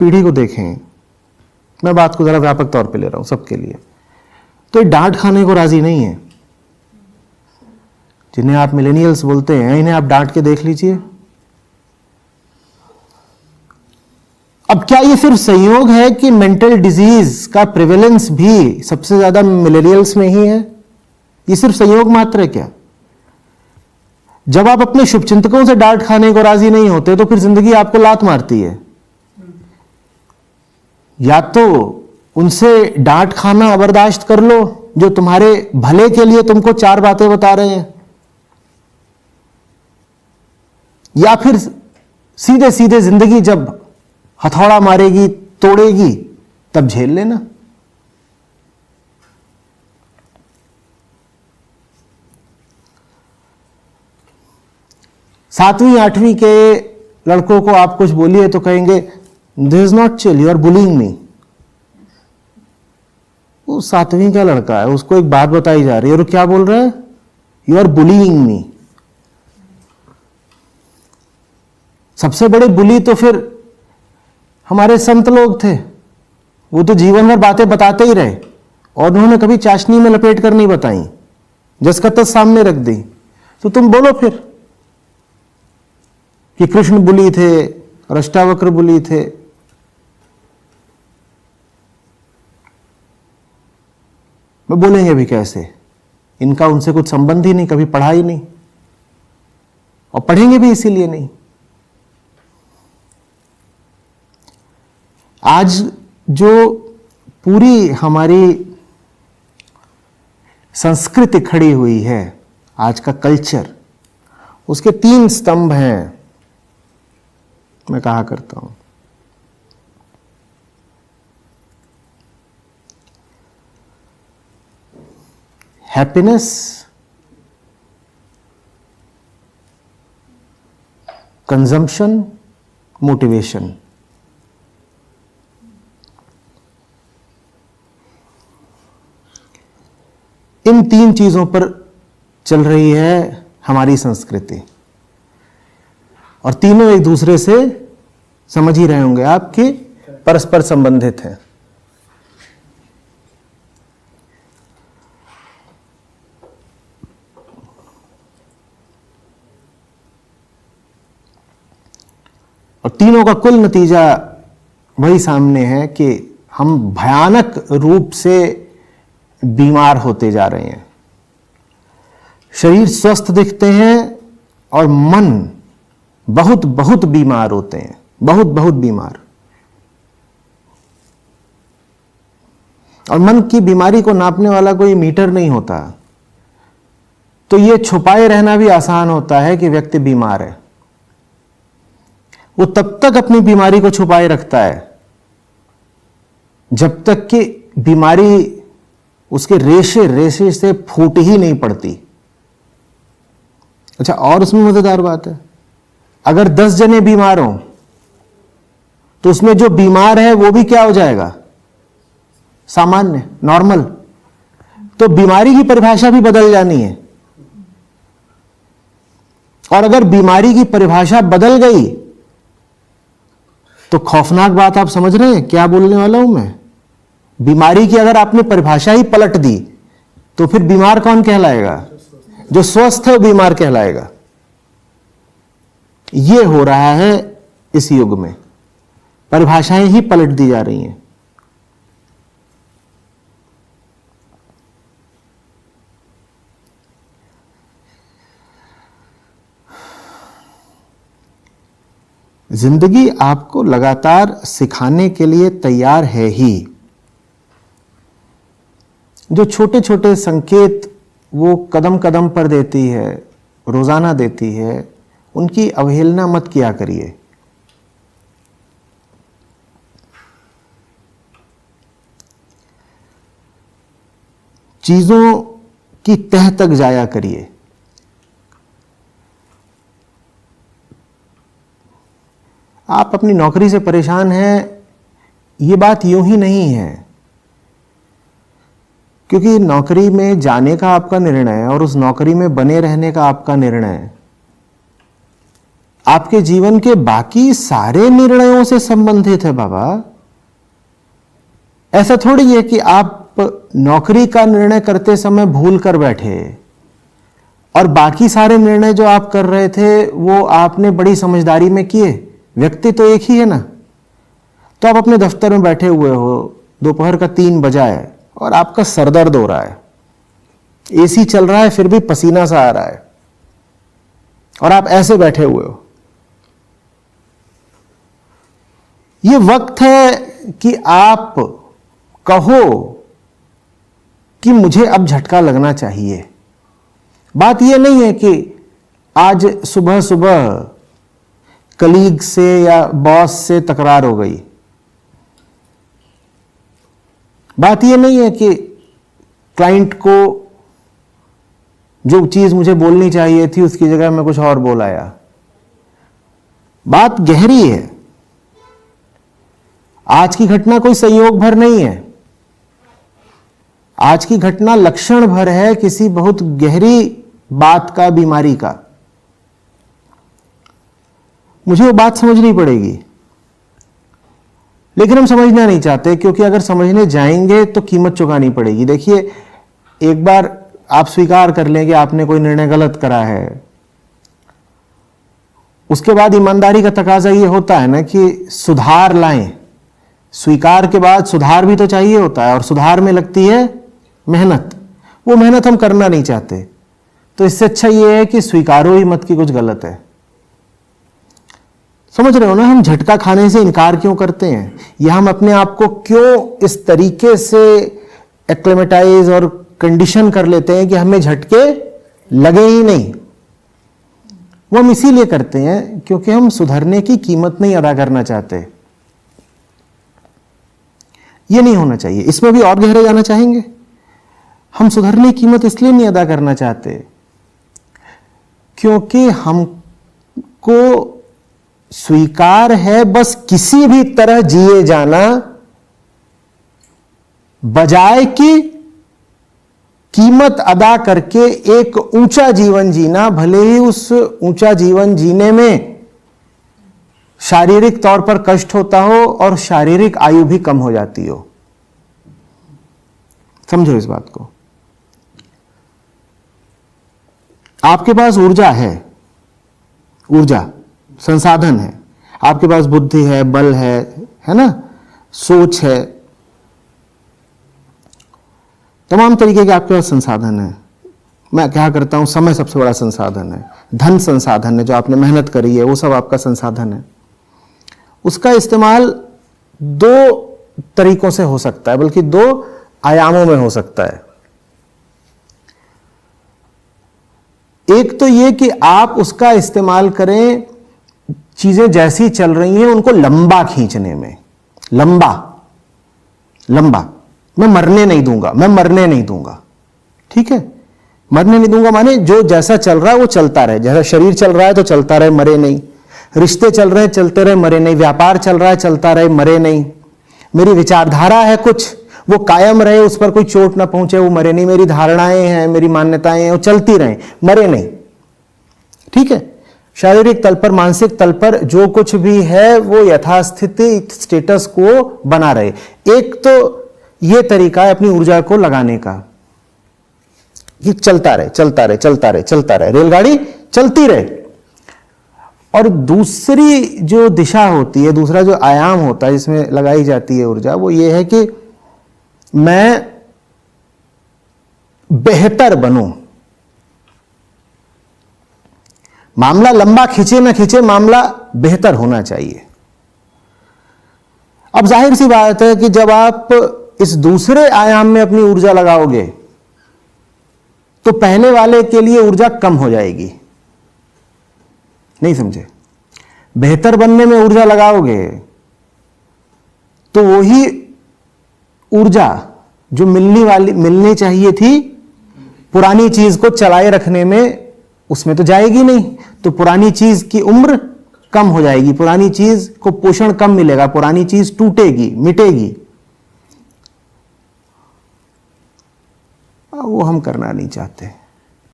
पीढ़ी को देखें, मैं बात को जरा व्यापक तौर पे ले रहा हूं सबके लिए, तो ये डांट खाने को राजी नहीं है। जिन्हें आप मिलेनियल्स बोलते हैं, इन्हें आप डांट के देख लीजिए। अब क्या ये सिर्फ संयोग है कि मेंटल डिजीज का प्रेवेलेंस भी सबसे ज्यादा मिलेनियल्स में ही है? ये सिर्फ संयोग मात्र है क्या? जब आप अपने शुभचिंतकों से डांट खाने को राजी नहीं होते तो फिर जिंदगी आपको लात मारती है। या तो उनसे डांट खाना बर्दाश्त कर लो जो तुम्हारे भले के लिए तुमको चार बातें बता रहे हैं, या फिर सीधे सीधे जिंदगी जब हथौड़ा मारेगी, तोड़ेगी, तब झेल लेना। सातवीं आठवीं के लड़कों को आप कुछ बोलिए तो कहेंगे this is not chill, you are bullying me. वो सातवीं का लड़का है, उसको एक बात बताई जा रही है और क्या बोल रहा है? यू आर बुलिंग मी। सबसे बड़े बुली तो फिर हमारे संत लोग थे। वो तो जीवन भर बातें बताते ही रहे और उन्होंने कभी चाशनी में लपेट कर नहीं बताई, जस का तस सामने रख दी। तो तुम बोलो फिर कि कृष्ण बुली थे और अष्टावक्र बुली थे। मैं बोलेंगे भी कैसे? इनका उनसे कुछ संबंध ही नहीं, कभी पढ़ा ही नहीं और पढ़ेंगे भी इसीलिए नहीं। आज जो पूरी हमारी संस्कृति खड़ी हुई है, आज का कल्चर, उसके तीन स्तंभ हैं, मैं कहा करता हूं। Happiness, consumption, motivation. इन तीन चीजों पर चल रही है हमारी संस्कृति और तीनों एक दूसरे से, समझ ही रहे होंगे आप, कि परस्पर संबंधित हैं। और तीनों का कुल नतीजा वही सामने है कि हम भयानक रूप से बीमार होते जा रहे हैं। शरीर स्वस्थ दिखते हैं और मन बहुत बहुत बीमार होते हैं, बहुत बहुत बीमार। और मन की बीमारी को नापने वाला कोई मीटर नहीं होता, तो यह छुपाए रहना भी आसान होता है कि व्यक्ति बीमार है। वो तब तक अपनी बीमारी को छुपाए रखता है जब तक कि बीमारी उसके रेशे रेशे से फूट ही नहीं पड़ती। अच्छा, और उसमें मजेदार बात है, अगर 10 जने बीमार हों तो उसमें जो बीमार है वो भी क्या हो जाएगा? सामान्य, नॉर्मल। तो बीमारी की परिभाषा भी बदल जानी है। और अगर बीमारी की परिभाषा बदल गई तो खौफनाक बात आप समझ रहे हैं क्या बोलने वाला हूं मैं? बीमारी की अगर आपने परिभाषा ही पलट दी तो फिर बीमार कौन कहलाएगा? जो स्वस्थ है वो बीमार कहलाएगा। यह हो रहा है इस युग में, परिभाषाएं ही पलट दी जा रही हैं। जिंदगी आपको लगातार सिखाने के लिए तैयार है ही। जो छोटे छोटे संकेत वो कदम कदम पर देती है, रोजाना देती है, उनकी अवहेलना मत किया करिए। चीजों की तह तक जाया करिए। आप अपनी नौकरी से परेशान हैं, ये बात यूं ही नहीं है, क्योंकि नौकरी में जाने का आपका निर्णय है और उस नौकरी में बने रहने का आपका निर्णय है। आपके जीवन के बाकी सारे निर्णयों से संबंधित है बाबा। ऐसा थोड़ी है कि आप नौकरी का निर्णय करते समय भूल कर बैठे और बाकी सारे निर्णय जो आप कर रहे थे वो आपने बड़ी समझदारी में किए। व्यक्ति तो एक ही है ना। तो आप अपने दफ्तर में बैठे हुए हो, दोपहर का 3 बजा है और आपका सरदर्द हो रहा है, एसी चल रहा है फिर भी पसीना सा आ रहा है और आप ऐसे बैठे हुए हो। ये वक्त है कि आप कहो कि मुझे अब झटका लगना चाहिए। बात यह नहीं है कि आज सुबह सुबह कलीग से या बॉस से तकरार हो गई। बात यह नहीं है कि क्लाइंट को जो चीज मुझे बोलनी चाहिए थी उसकी जगह मैं कुछ और बोल आया। बात गहरी है। आज की घटना कोई संयोग भर नहीं है। आज की घटना लक्षण भर है किसी बहुत गहरी बात का, बीमारी का। मुझे वो बात समझनी पड़ेगी, लेकिन हम समझना नहीं चाहते, क्योंकि अगर समझने जाएंगे तो कीमत चुकानी पड़ेगी। देखिए, एक बार आप स्वीकार कर लें कि आपने कोई निर्णय गलत करा है, उसके बाद ईमानदारी का तकाजा ये होता है ना कि सुधार लाएं। स्वीकार के बाद सुधार भी तो चाहिए होता है, और सुधार में लगती है मेहनत। वो मेहनत हम करना नहीं चाहते। तो इससे अच्छा ये है कि स्वीकारो ही मत कि कुछ गलत है। समझ रहे हो ना, हम झटका खाने से इनकार क्यों करते हैं, या हम अपने आप को क्यों इस तरीके से एक्लेमेटाइज और कंडीशन कर लेते हैं कि हमें झटके लगे ही नहीं। वो हम इसीलिए करते हैं क्योंकि हम सुधरने की कीमत नहीं अदा करना चाहते। ये नहीं होना चाहिए। इसमें भी और गहरे जाना चाहेंगे। हम सुधरने की कीमत इसलिए नहीं अदा करना चाहते क्योंकि हमको स्वीकार है बस किसी भी तरह जिए जाना, बजाय कि कीमत अदा करके एक ऊंचा जीवन जीना। भले ही उस ऊंचा जीवन जीने में शारीरिक तौर पर कष्ट होता हो और शारीरिक आयु भी कम हो जाती हो। समझो इस बात को। आपके पास ऊर्जा है, ऊर्जा संसाधन है। आपके पास बुद्धि है, बल है ना, सोच है, तमाम तरीके के आपके पास संसाधन है। मैं क्या करता हूं, समय सबसे बड़ा संसाधन है, धन संसाधन है, जो आपने मेहनत करी है वो सब आपका संसाधन है। उसका इस्तेमाल 2 तरीकों से हो सकता है, बल्कि 2 आयामों में हो सकता है। एक तो ये कि आप उसका इस्तेमाल करें चीजें जैसी चल रही हैं उनको लंबा खींचने में। लंबा लंबा, मैं मरने नहीं दूंगा, मैं मरने नहीं दूंगा। ठीक है, मरने नहीं दूंगा माने जो जैसा चल रहा है वो चलता रहे। जैसा शरीर चल रहा है तो चलता रहे, मरे नहीं। रिश्ते चल रहे हैं, चलते रहे, मरे नहीं। व्यापार चल रहा है, चलता रहे, मरे नहीं। मेरी विचारधारा है कुछ, वो कायम रहे, उस पर कोई चोट ना पहुंचे, वो मरे नहीं। मेरी धारणाएं हैं, मेरी मान्यताएं हैं, वो चलती रहे, मरे नहीं। ठीक है, शारीरिक तल पर, मानसिक तल पर जो कुछ भी है वो यथास्थिति, स्टेटस को बना रहे। एक तो ये तरीका है अपनी ऊर्जा को लगाने का कि चलता रहे, चलता रहे, चलता रहे, चलता रहे, रेलगाड़ी चलती रहे। और दूसरी जो दिशा होती है, दूसरा जो आयाम होता है जिसमें लगाई जाती है ऊर्जा, वो ये है कि मैं बेहतर बनूं। मामला लंबा खींचे ना खींचे, मामला बेहतर होना चाहिए। अब जाहिर सी बात है कि जब आप इस दूसरे आयाम में अपनी ऊर्जा लगाओगे तो पहले वाले के लिए ऊर्जा कम हो जाएगी। नहीं समझे? बेहतर बनने में ऊर्जा लगाओगे तो वही ऊर्जा जो मिलनी चाहिए थी पुरानी चीज को चलाए रखने में, उसमें तो जाएगी नहीं। तो पुरानी चीज की उम्र कम हो जाएगी, पुरानी चीज को पोषण कम मिलेगा, पुरानी चीज टूटेगी, मिटेगी। वो हम करना नहीं चाहते।